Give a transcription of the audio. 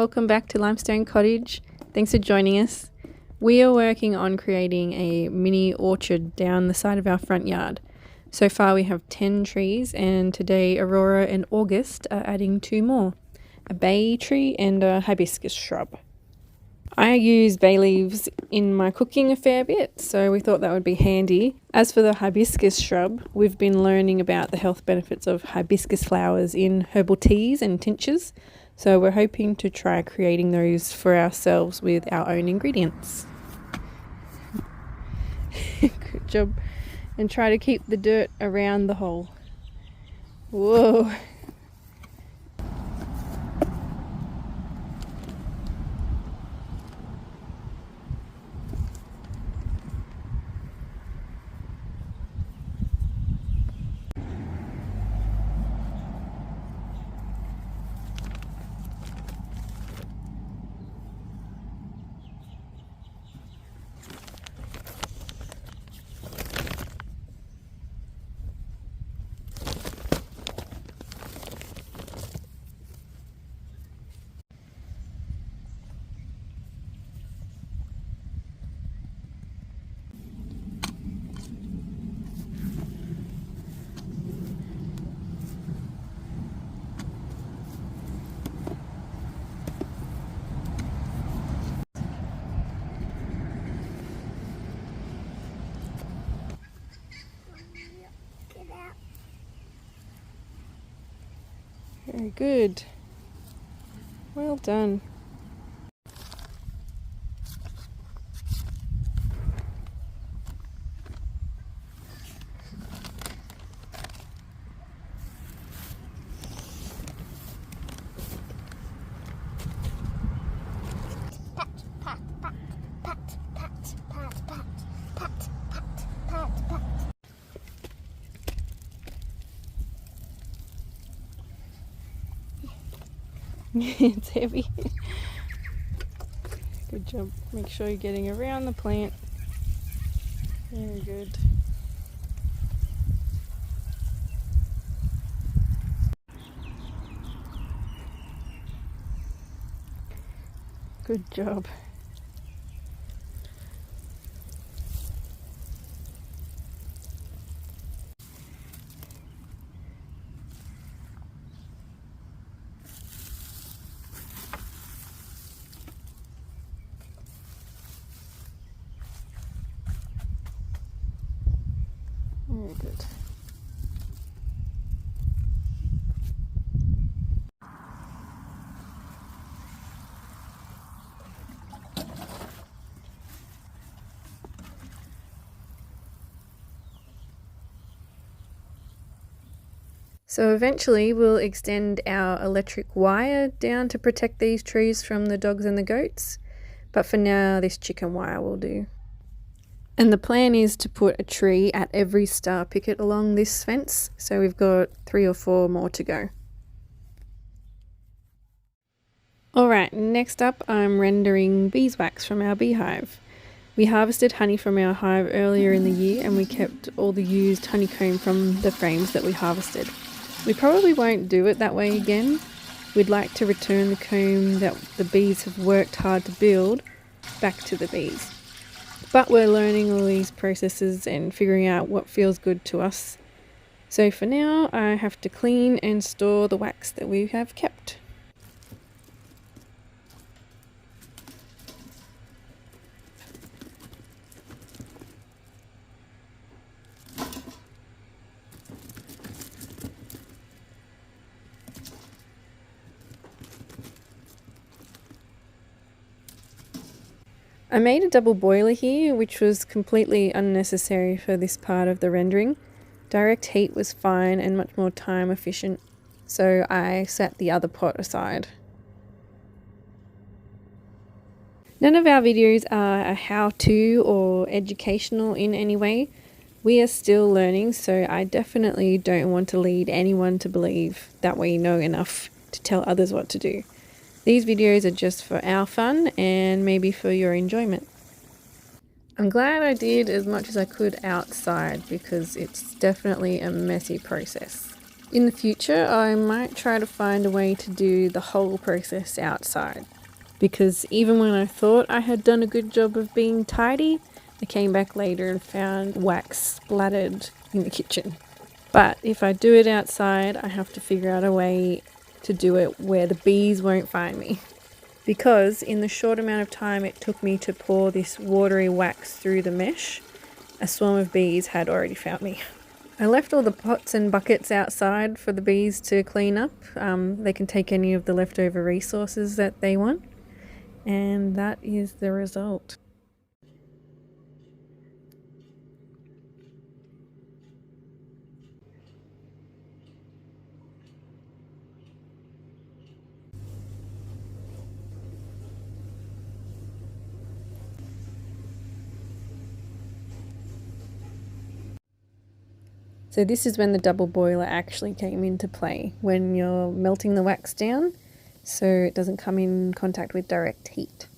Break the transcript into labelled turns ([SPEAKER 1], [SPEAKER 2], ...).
[SPEAKER 1] welcome back to Limestone Cottage. Thanks for joining us. We are working on creating a mini orchard down the side of our front yard. So far we have 10 trees, and today Aurora and August are adding 2 more, a bay tree and a hibiscus shrub. I use bay leaves in my cooking a fair bit, so we thought that would be handy. As for the hibiscus shrub, we've been learning about the health benefits of hibiscus flowers in herbal teas and tinctures, so we're hoping to try creating those for ourselves with our own ingredients. Good job. And try to keep the dirt around the hole. Whoa! Very good. Well done. It's heavy. Good job. Make sure you're getting around the plant. Very good. Good job. Very good. So eventually we'll extend our electric wire down to protect these trees from the dogs and the goats, but for now this chicken wire will do. And the plan is to put a tree at every star picket along this fence, so we've got 3 or 4 more to go. Alright, next up I'm rendering beeswax from our beehive. We harvested honey from our hive earlier in the year, and we kept all the used honeycomb from the frames that we harvested. We probably won't do it that way again. We'd like to return the comb that the bees have worked hard to build back to the bees. But we're learning all these processes and figuring out what feels good to us. So for now, I have to clean and store the wax that we have kept. I made a double boiler here, which was completely unnecessary for this part of the rendering. Direct heat was fine and much more time efficient, so I set the other pot aside. None of our videos are a how-to or educational in any way. We are still learning, so I definitely don't want to lead anyone to believe that we know enough to tell others what to do. These videos are just for our fun and maybe for your enjoyment. I'm glad I did as much as I could outside because it's definitely a messy process. In the future, I might try to find a way to do the whole process outside. because even when I thought I had done a good job of being tidy, I came back later and found wax splattered in the kitchen. But if I do it outside, I have to figure out a way to do it where the bees won't find me. Because in the short amount of time it took me to pour this watery wax through the mesh, a swarm of bees had already found me. I left all the pots and buckets outside for the bees to clean up. They can take any of the leftover resources that they want. And that is the result. So this is when the double boiler actually came into play, when you're melting the wax down so it doesn't come in contact with direct heat.